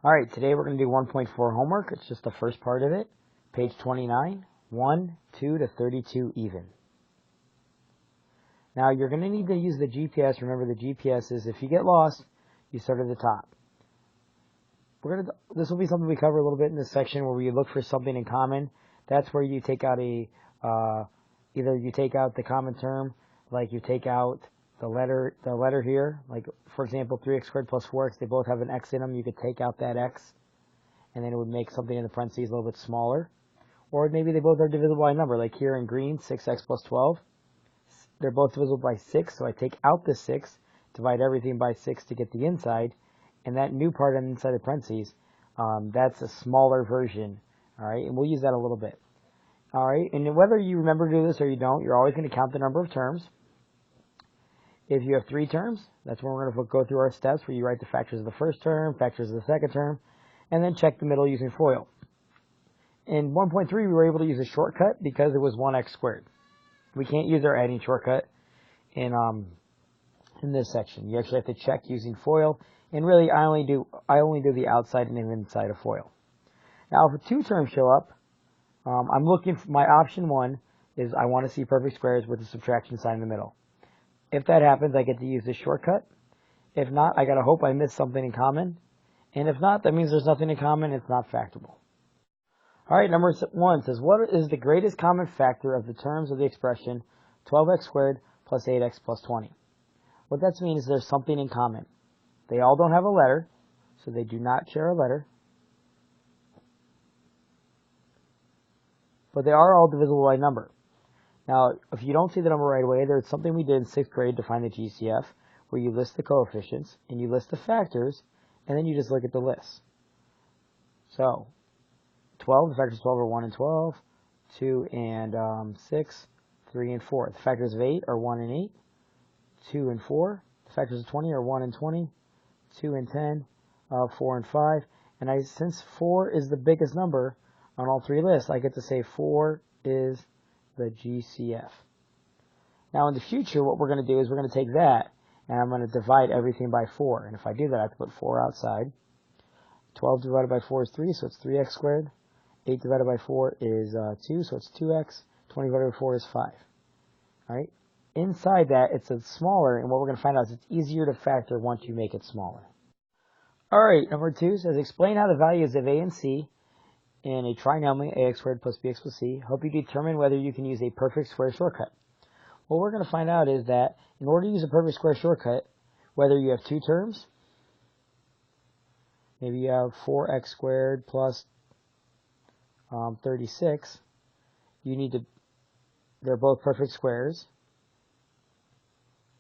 Alright, today we're going to do 1.4 homework. It's just the first part of it. Page 29, 1, 2 to 32 even. Now you're going to need to use the GPS. Remember, the GPS is if you get lost, you start at the top. This will be something we cover a little bit in this section where we look for something in common. That's where you take out either you take out the common term, like you take out the letter here, like for example 3x squared plus 4x, they both have an x in them. You could take out that x and then it would make something in the parentheses a little bit smaller. Or maybe they both are divisible by a number, like here in green, 6x plus 12. They're both divisible by 6, so I take out the 6, divide everything by 6 to get the inside, and that new part on the inside of the parentheses, that's a smaller version, alright, and we'll use that a little bit. Alright, and whether you remember to do this or you don't, you're always going to count the number of terms. If you have 3 terms, that's when we're going to go through our steps where you write the factors of the first term, factors of the second term, and then check the middle using FOIL. In 1.3, we were able to use a shortcut because it was 1x squared. We can't use our adding shortcut in this section. You actually have to check using FOIL, and really I only do the outside and the inside of FOIL. Now, if 2 terms show up, I'm looking for my option 1 is I want to see perfect squares with the subtraction sign in the middle. If that happens, I get to use this shortcut. If not, I gotta hope I missed something in common. And if not, that means there's nothing in common, it's not factorable. Alright, number 1 says, what is the greatest common factor of the terms of the expression 12x squared plus 8x plus 20? What that means is there's something in common. They all don't have a letter, so they do not share a letter. But they are all divisible by number. Now, if you don't see the number right away, there's something we did in 6th grade to find the GCF, where you list the coefficients, and you list the factors, and then you just look at the list. So, 12, the factors of 12 are 1 and 12, 2 and 6, 3 and 4. The factors of 8 are 1 and 8, 2 and 4. The factors of 20 are 1 and 20, 2 and 10, 4 and 5. And since 4 is the biggest number on all 3 lists, I get to say 4 is the GCF. Now in the future, what we're going to do is we're going to take that and I'm going to divide everything by 4. And if I do that, I have to put 4 outside. 12 divided by 4 is 3, so it's 3x squared. 8 divided by 4 is 2, so it's 2x. 20 divided by 4 is 5. Alright? Inside that, it's a smaller, and what we're going to find out is it's easier to factor once you make it smaller. Alright, number 2 says, explain how the values of a and c in a trinomial ax squared plus bx plus c help you determine whether you can use a perfect square shortcut. What we're going to find out is that in order to use a perfect square shortcut, whether you have 2 terms, maybe you have 4x squared plus 36, they're both perfect squares.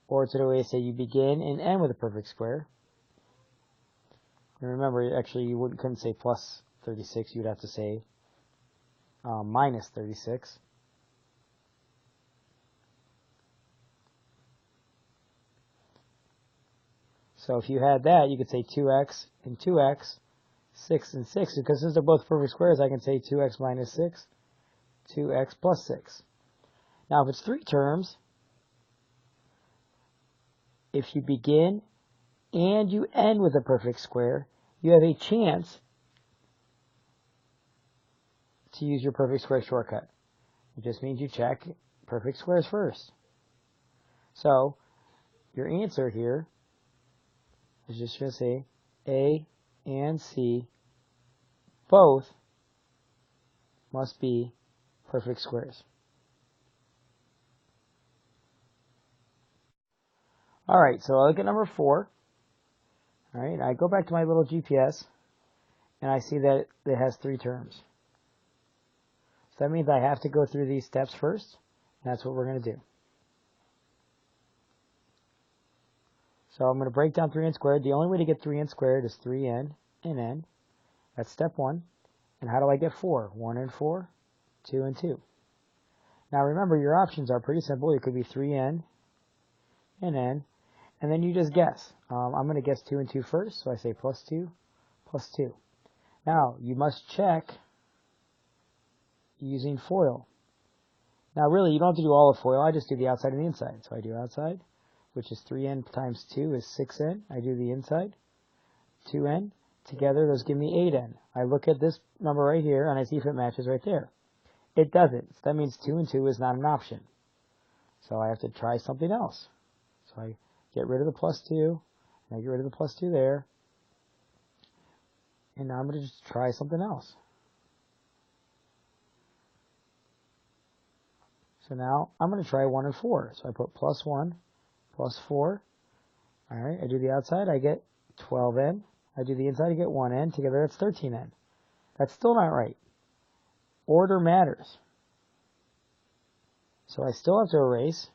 Or it's another way to say you begin and end with a perfect square. And remember, actually you couldn't say plus 36, you'd have to say minus 36. So if you had that, you could say 2x and 2x, 6 and 6. Because since they're both perfect squares, I can say 2x minus 6, 2x plus 6. Now if it's 3 terms, if you begin and you end with a perfect square, you have a chance to use your perfect square shortcut. It just means you check perfect squares first. So your answer here is just going to say A and C both must be perfect squares. Alright, so I look at number 4. Alright, I go back to my little GPS and I see that it has 3 terms. So that means I have to go through these steps first, and that's what we're going to do. So I'm going to break down 3n squared. The only way to get 3n squared is 3n and n. That's step 1. And how do I get 4? 1 and 4, 2 and 2. Now remember, your options are pretty simple. It could be 3n and n. And then you just guess. I'm going to guess 2 and 2 first, so I say plus 2, plus 2. Now, you must check using FOIL. Now, really, you don't have to do all of FOIL. I just do the outside and the inside. So I do outside, which is 3n times 2 is 6n. I do the inside, 2n together, those give me 8n. I look at this number right here, and I see if it matches right there. It doesn't. So that means 2 and 2 is not an option. So I have to try something else. So I get rid of the plus 2, and I get rid of the plus 2 there. And now I'm going to just try something else. So now I'm going to try 1 and 4. So I put plus 1, plus 4. All right, I do the outside, I get 12n. I do the inside, I get 1n. Together, that's 13n. That's still not right. Order matters. So I still have to erase.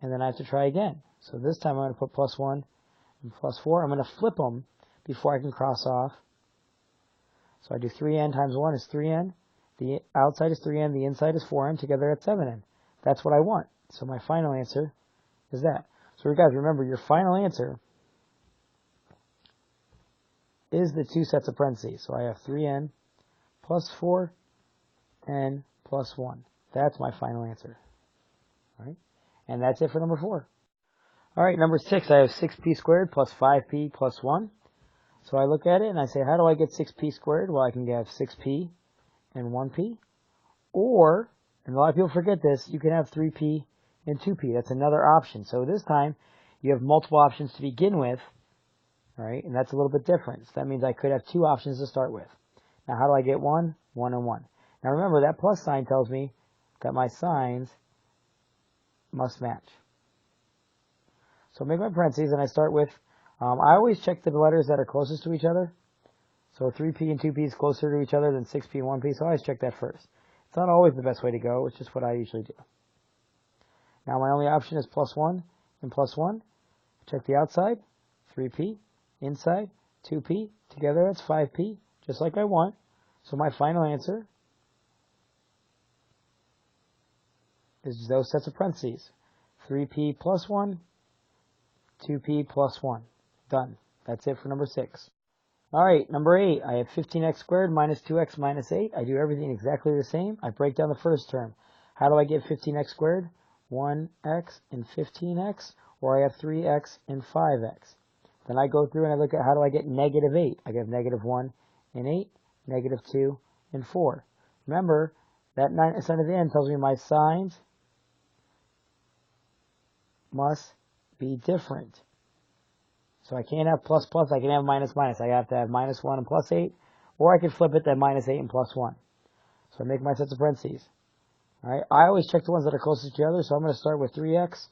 And then I have to try again. So this time I'm going to put plus 1 and plus 4. I'm going to flip them before I can cross off. So I do 3n times 1 is 3n. The outside is 3n. The inside is 4n. Together that's 7n. That's what I want. So my final answer is that. So guys, remember, your final answer is the 2 sets of parentheses. So I have 3n plus 4n plus 1. That's my final answer. All right? And that's it for number 4. All right, number 6, I have 6p squared plus 5p plus 1. So I look at it and I say, how do I get 6p squared? Well, I can have 6p and 1p. Or, and a lot of people forget this, you can have 3p and 2p. That's another option. So this time, you have multiple options to begin with, all right? And that's a little bit different. So that means I could have 2 options to start with. Now, how do I get 1? 1 and 1. Now remember, that plus sign tells me that my signs must match. So make my parentheses, and I start with, I always check the letters that are closest to each other. So 3p and 2p is closer to each other than 6p and 1p, so I always check that first. It's not always the best way to go, it's just what I usually do. Now my only option is plus 1 and plus 1. Check the outside, 3p, inside, 2p, together that's 5p, just like I want. So my final answer is those sets of parentheses. 3p plus 1, 2p plus 1. Done. That's it for number 6. All right, number 8. I have 15x squared minus 2x minus 8. I do everything exactly the same. I break down the first term. How do I get 15x squared? 1x and 15x, or I have 3x and 5x. Then I go through and I look at how do I get negative 8. I get negative 1 and 8, negative 2 and 4. Remember, that 9 sign at the end tells me my signs must be different. So I can't have plus plus, I can have minus minus. I have to have minus 1 and plus 8, or I can flip it to minus 8 and plus 1. So I make my sets of parentheses. All right, I always check the ones that are closest to each other, so I'm going to start with 3x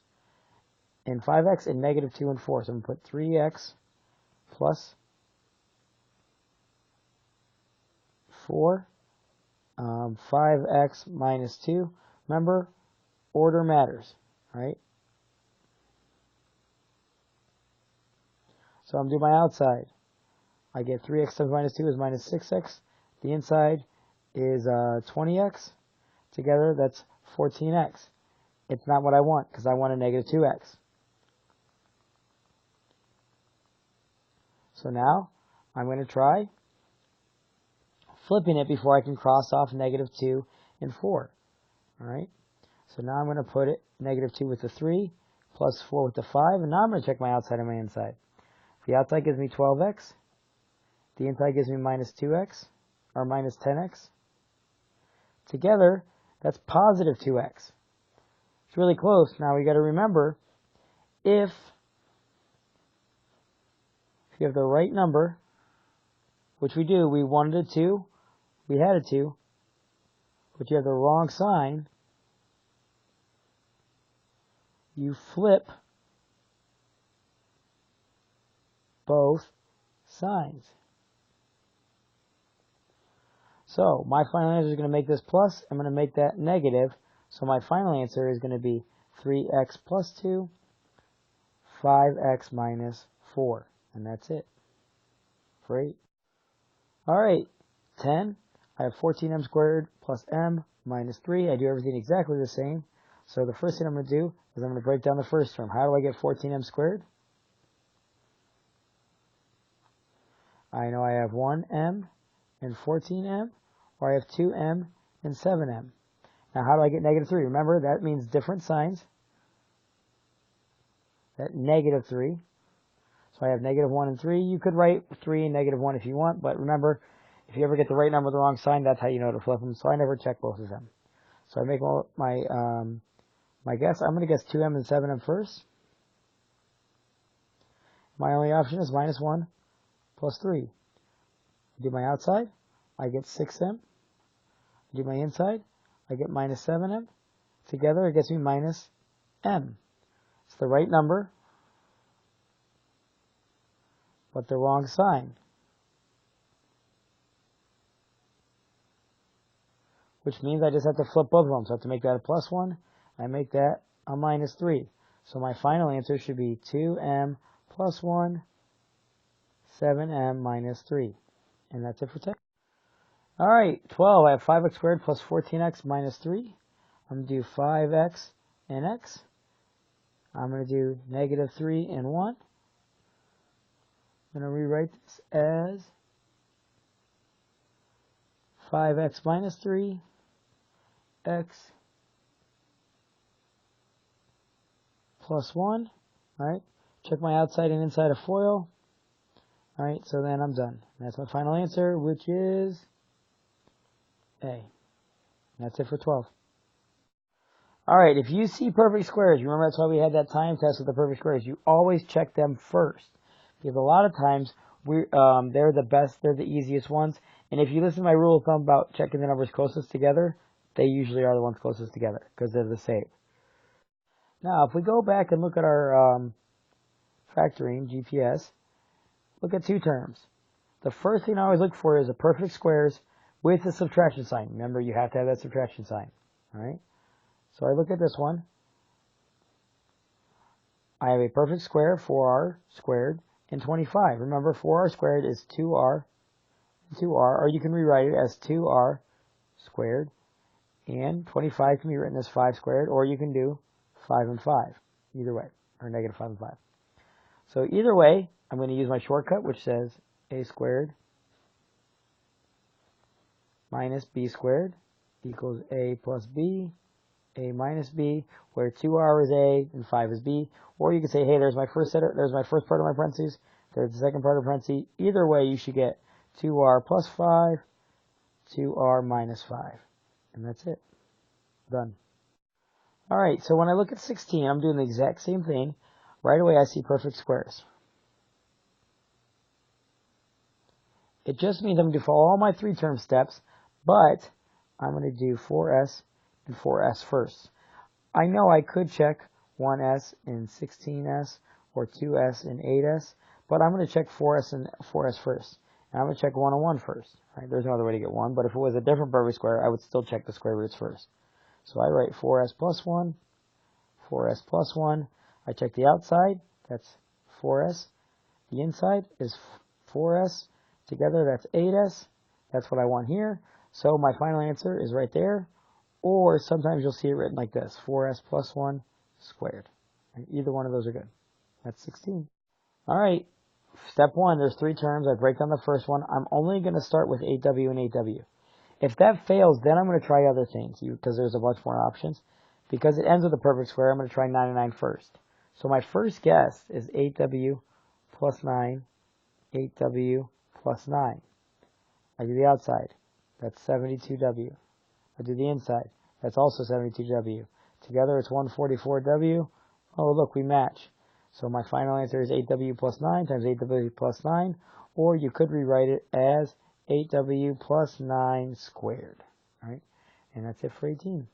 and 5x and negative 2 and 4. So I'm going to put 3x plus 4, 5x minus 2. Remember, order matters, right? So I'm doing my outside. I get 3x times minus 2 is minus 6x. The inside is 20x. Together, that's 14x. It's not what I want, because I want a negative 2x. So now, I'm going to try flipping it before I can cross off negative 2 and 4. All right? So now I'm going to put it negative 2 with the 3, plus 4 with the 5, and now I'm going to check my outside and my inside. The outside gives me 12x. The inside gives me minus 2x, or minus 10x. Together, that's positive 2x. It's really close. Now we got to remember, if you have the right number, which we do, we wanted a 2, we had a 2, but you have the wrong sign, you flip both signs. So my final answer is going to make this plus. I'm going to make that negative. So my final answer is going to be 3x plus 2, 5x minus 4. And that's it for 8. All right, 10. I have 14m squared plus m minus 3. I do everything exactly the same. So the first thing I'm going to do is I'm going to break down the first term. How do I get 14m squared? I know I have 1m and 14m, or I have 2m and 7m. Now, how do I get negative 3? Remember, that means different signs. That negative 3. So I have negative 1 and 3. You could write 3 and negative 1 if you want, but remember, if you ever get the right number with the wrong sign, that's how you know to flip them. So I never check both of them. So I make my guess. I'm going to guess 2m and 7m first. My only option is minus 1 plus 3. I do my outside, I get 6m. I do my inside, I get minus 7m. Together, it gets me minus m. It's the right number, but the wrong sign. Which means I just have to flip both of them. So I have to make that a plus 1. I make that a minus 3. So my final answer should be 2m plus 1, 7m minus 3. And that's it for 10. All right, 12. I have 5x squared plus 14x minus 3. I'm going to do 5x and x. I'm going to do negative 3 and 1. I'm going to rewrite this as 5x minus 3, x plus 1. All right, check my outside and inside of FOIL. All right, so then I'm done. That's my final answer, which is A. And that's it for 12. All right, if you see perfect squares, remember that's why we had that time test with the perfect squares. You always check them first. Because a lot of times, they're the best, they're the easiest ones. And if you listen to my rule of thumb about checking the numbers closest together, they usually are the ones closest together because they're the same. Now, if we go back and look at our factoring, GPS, look at two terms. The first thing I always look for is a perfect squares with a subtraction sign. Remember, you have to have that subtraction sign. All right? So I look at this one. I have a perfect square, 4r squared, and 25. Remember, 4r squared is 2r and 2r, or you can rewrite it as 2r squared, and 25 can be written as 5 squared, or you can do 5 and 5, either way, or negative 5 and 5. So either way, I'm going to use my shortcut, which says a squared minus b squared equals a plus b, a minus b, where 2r is a and 5 is b. Or you can say, hey, there's my first part of my parentheses, there's the second part of parentheses. Either way, you should get 2r plus 5, 2r minus 5. And that's it. Done. All right, so when I look at 16, I'm doing the exact same thing. Right away, I see perfect squares. It just means I'm going to follow all my 3-term steps, but I'm going to do 4s and 4s first. I know I could check 1s and 16s or 2s and 8s, but I'm going to check 4s and 4s first. And I'm going to check 1 and 1 first. Right? There's no other way to get 1, but if it was a different perfect square, I would still check the square roots first. So I write 4s plus 1, 4s plus 1. I check the outside, that's 4s. The inside is 4s. Together, that's 8s. That's what I want here. So my final answer is right there. Or sometimes you'll see it written like this, 4s plus 1 squared. And either one of those are good. That's 16. All right, step 1, there's 3 terms. I break down the first one. I'm only going to start with 8w and 8w. If that fails, then I'm going to try other things because there's a bunch more options. Because it ends with a perfect square, I'm going to try 9 and 9 first. So my first guess is 8w plus 9, 8w plus 9. I do the outside. That's 72w. I do the inside. That's also 72w. Together it's 144w. Oh, look, we match. So my final answer is 8w plus 9 times 8w plus 9. Or you could rewrite it as 8w plus 9 squared. All right? And that's it for 18.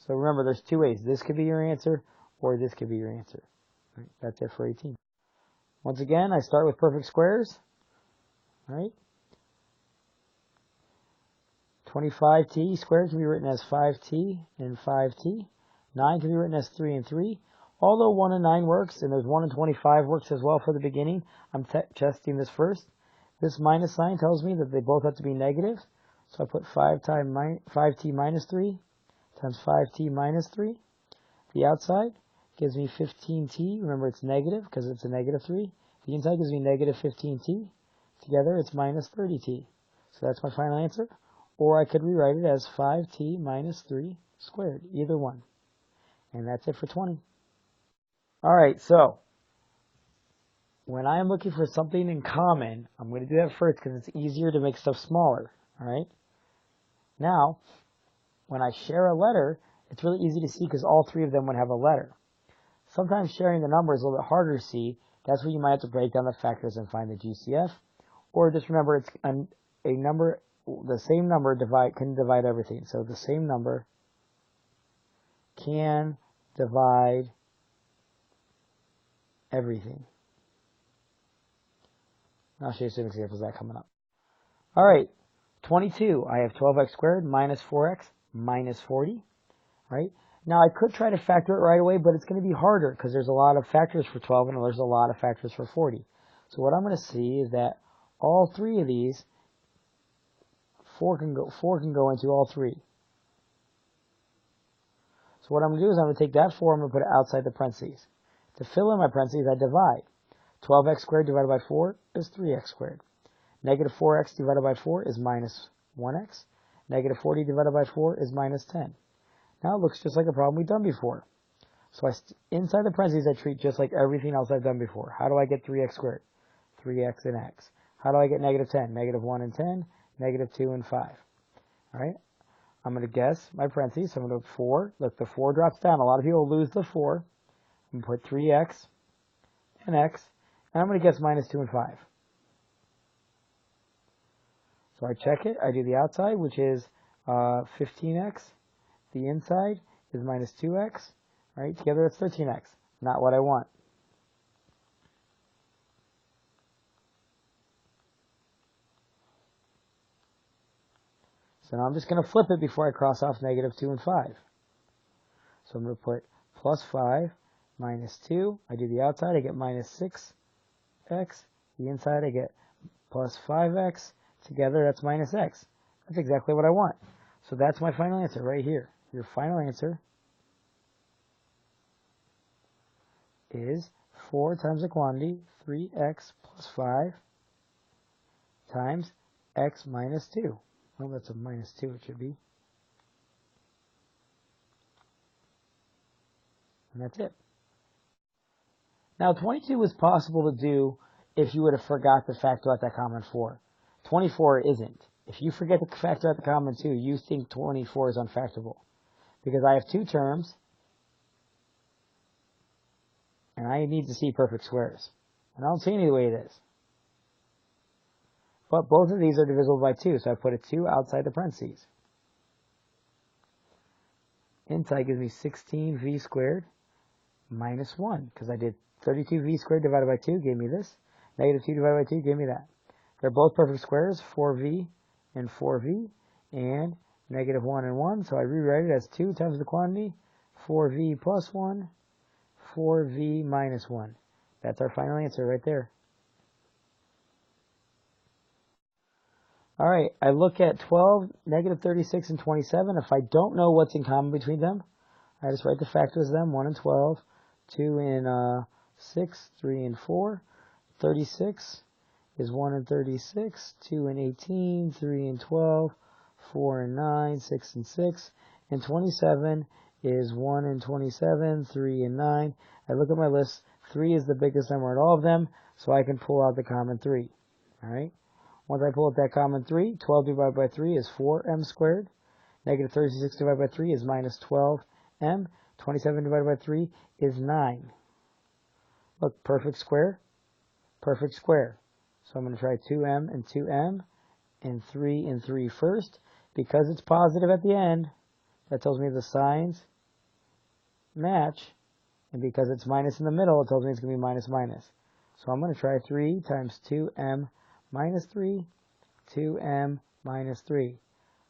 So remember, there's 2 ways. This could be your answer, or this could be your answer. All right? That's it for 18. Once again, I start with perfect squares. All right? 25t squared can be written as 5t and 5t. 9 can be written as 3 and 3. Although 1 and 9 works, and there's 1 and 25 works as well for the beginning, I'm testing this first. This minus sign tells me that they both have to be negative. So I put 5t minus 3 times 5t minus 3. The outside gives me 15t. Remember, it's negative because it's a negative 3. The inside gives me negative 15t. Together, it's minus 30t. So that's my final answer. or I could rewrite it as 5t minus 3 squared, either one. And that's it for 20. All right, so when I'm looking for something in common, I'm going to do that first because it's easier to make stuff smaller. All right. Now, when I share a letter, it's really easy to see because all three of them would have a letter. Sometimes sharing the number is a little bit harder to see. That's where you might have to break down the factors and find the GCF. Or just remember it's a number, the same number can divide everything. So the same number can divide everything. I'll show you some examples of that coming up. All right, 22. I have 12x squared minus 4x minus 40. Right? Now, I could try to factor it right away, but it's going to be harder because there's a lot of factors for 12 and there's a lot of factors for 40. So what I'm going to see is that all three of these, 4 can go into all three. So what I'm going to do is I'm going to take that 4, I'm going to put it outside the parentheses. To fill in my parentheses, I divide. 12x squared divided by 4 is 3x squared. Negative 4x divided by 4 is minus 1x. Negative 40 divided by 4 is minus 10. Now it looks just like a problem we've done before. So inside the parentheses, I treat just like everything else I've done before. How do I get 3x squared? 3x and x. How do I get negative 10? Negative 1 and 10, negative 2 and 5. All right? I'm going to guess my parentheses. So I'm going to put 4. Look, the 4 drops down. A lot of people lose the 4. I'm going to put 3x and x. And I'm going to guess minus 2 and 5. So I check it. I do the outside, which is 15x. The inside is minus 2x, right? Together it's 13x. Not what I want. So now I'm just going to flip it before I cross off negative 2 and 5. So I'm going to put plus 5 minus 2. I do the outside, I get minus 6x. The inside, I get plus 5x. Together, that's minus x. That's exactly what I want. So that's my final answer right here. Your final answer is 4 times the quantity, 3x plus 5, times x minus 2. Well, that's a minus 2 it should be. And that's it. Now, 22 is possible to do if you would have forgot to factor out that common 4. 24 isn't. If you forget to factor out the common 2, you think 24 is unfactorable. Because I have two terms, and I need to see perfect squares. And I don't see any way it is. But both of these are divisible by 2, so I put a 2 outside the parentheses. Inside gives me 16v squared minus 1, because I did 32v squared divided by 2 gave me this. Negative 2 divided by 2 gave me that. They're both perfect squares, 4v and 4v, and negative 1 and 1, so I rewrite it as 2 times the quantity, 4v plus 1, 4v minus 1. That's our final answer right there. All right, I look at 12, negative 36, and 27. If I don't know what's in common between them, I just write the factors of them, 1 and 12, 2 and 6, 3 and 4. 36 is 1 and 36, 2 and 18, 3 and 12, 4 and 9, 6 and 6, and 27 is 1 and 27, 3 and 9. I look at my list, 3 is the biggest number in all of them, so I can pull out the common 3. All right. Once I pull out that common 3, 12 divided by 3 is 4m squared. Negative 36 divided by 3 is minus 12m. 27 divided by 3 is 9. Look, perfect square, perfect square. So I'm going to try 2m and 2m and 3 and 3 first. Because it's positive at the end, that tells me the signs match. And because it's minus in the middle, it tells me it's going to be minus minus. So I'm going to try 3 times 2m minus 3, 2m minus 3.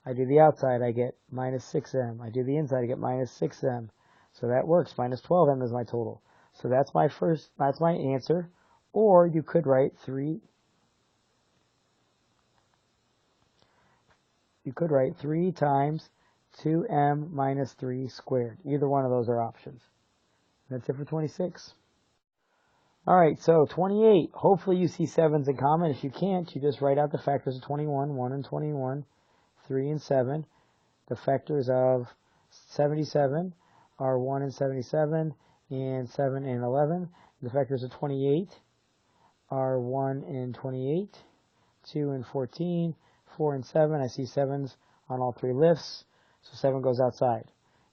I do the outside, I get minus 6m. I do the inside, I get minus 6m. So that works. Minus 12m is my total. So that's my answer. Or you could write 3. You could write 3 times 2m minus 3 squared. Either one of those are options. That's it for 26. All right, so 28. Hopefully you see 7s in common. If you can't, you just write out the factors of 21, 1 and 21, 3 and 7. The factors of 77 are 1 and 77, and 7 and 11. The factors of 28 are 1 and 28, 2 and 14, 4 and 7. I see 7s on all three lifts, so 7 goes outside.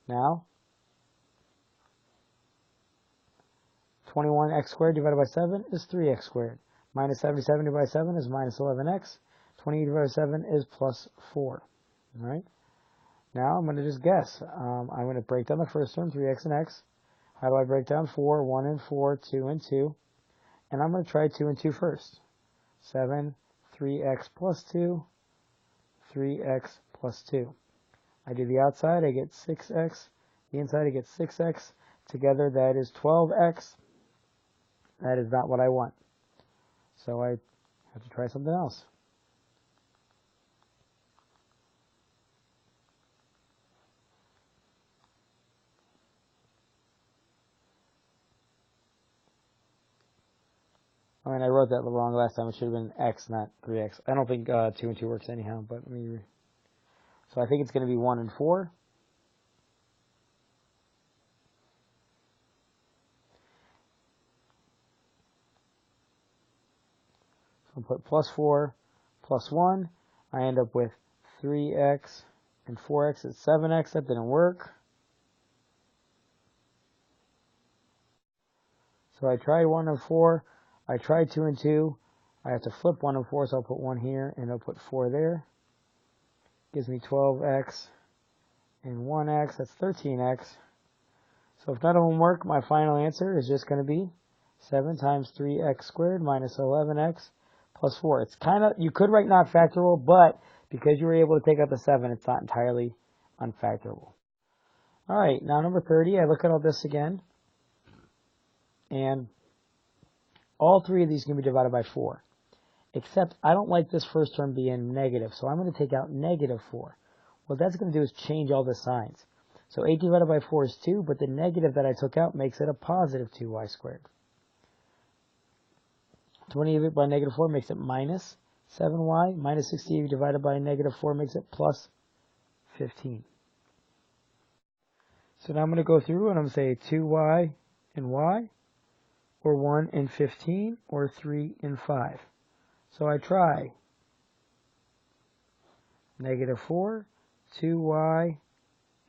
Now, 21x squared divided by 7 is 3x squared. Minus 77 divided by 7 is minus 11x. 28 divided by 7 is plus 4. All right? Now I'm going to just guess. I'm going to break down the first term, 3x and x. How do I break down 4? 1 and 4, 2 and 2. And I'm going to try 2 and 2 first. 7, 3x plus 2, 3x plus 2. I do the outside, I get 6x. The inside, I get 6x. Together, that is 12x. That is not what I want. So I have to try something else. I mean, I wrote that wrong last time. It should have been x, not 3x. I don't think 2 and 2 works anyhow, but let me... So I think it's going to be 1 and 4. So I'll put plus 4, plus 1. I end up with 3x and 4x. It's 7x. That didn't work. So I tried 1 and 4. I tried 2 and 2. I have to flip 1 and 4, so I'll put 1 here, and I'll put 4 there. Gives me 12x and 1x. That's 13x. So if none of them work, my final answer is just going to be 7 times 3x squared minus 11x plus 4. It's kind of, you could write not factorable, but because you were able to take out the 7, it's not entirely unfactorable. All right, now number 30, I look at all this again, and all three of these can be divided by 4, except I don't like this first term being negative, so I'm going to take out negative 4. What that's going to do is change all the signs. So 8 divided by 4 is 2, but the negative that I took out makes it a positive 2y squared. 20 divided by negative 4 makes it minus 7y. Minus 60 divided by negative 4 makes it plus 15. So now I'm going to go through and I'm going to say 2y and y, or 1 and 15, or 3 and 5. So I try negative 4, 2y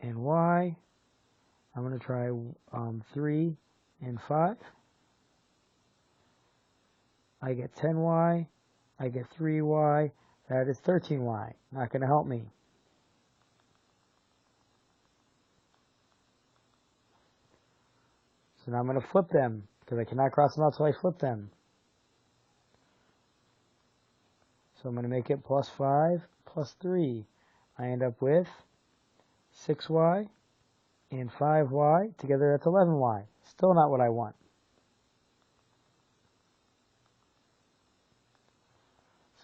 and y. I'm going to try 3 and 5. I get 10y. I get 3y. That is 13y. Not going to help me. So now I'm going to flip them, because I cannot cross them out until I flip them. So I'm going to make it plus 5 plus 3. I end up with 6y and 5y. Together that's 11y. Still not what I want.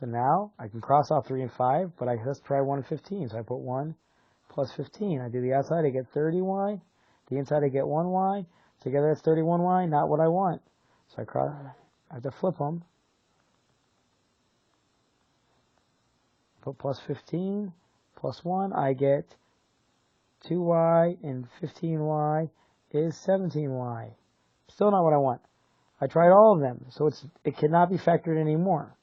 So now I can cross off 3 and 5, but let's try 1 and 15. So I put 1 plus 15. I do the outside, I get 30y. The inside, I get 1y. Together it's 31y, not what I want. So I have to flip them. Put plus 15, plus 1, I get 2y, and 15y is 17y. Still not what I want. I tried all of them, so it cannot be factored anymore.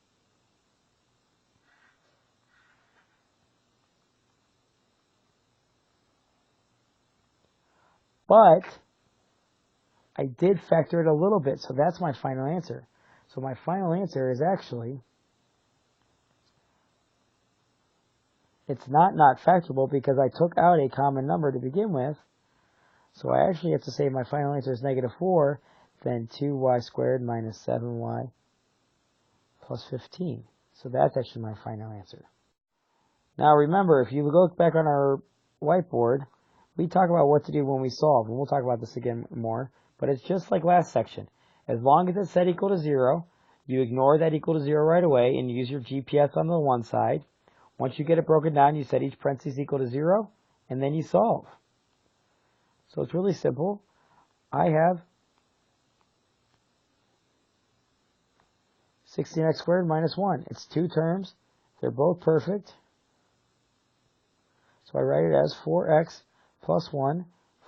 But I did factor it a little bit, so that's my final answer. So my final answer is actually, it's not factorable because I took out a common number to begin with. So I actually have to say my final answer is negative 4, then 2y squared minus 7y plus 15. So that's actually my final answer. Now remember, if you look back on our whiteboard, we talk about what to do when we solve, and we'll talk about this again more, but it's just like last section. As long as it's set equal to 0, you ignore that equal to 0 right away and use your GPS on the one side. Once you get it broken down, you set each parenthesis equal to 0, and then you solve. So it's really simple. I have 16x squared minus 1. It's two terms. They're both perfect. So I write it as 4x plus 1,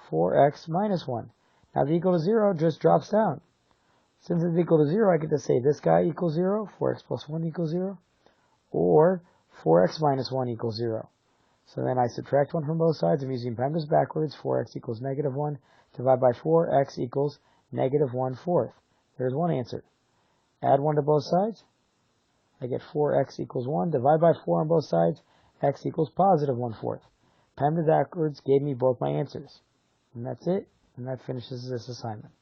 4x minus 1. Now the equal to 0 just drops down. Since it's equal to 0, I get to say this guy equals 0, 4x plus 1 equals 0, or 4x minus 1 equals 0. So then I subtract 1 from both sides. I'm using PEMDAS backwards. 4x equals negative 1. Divide by 4, x equals negative 1/4. There's one answer. Add 1 to both sides. I get 4x equals 1. Divide by 4 on both sides. X equals positive 1/4. PEMDAS backwards gave me both my answers. And that's it. And that finishes this assignment.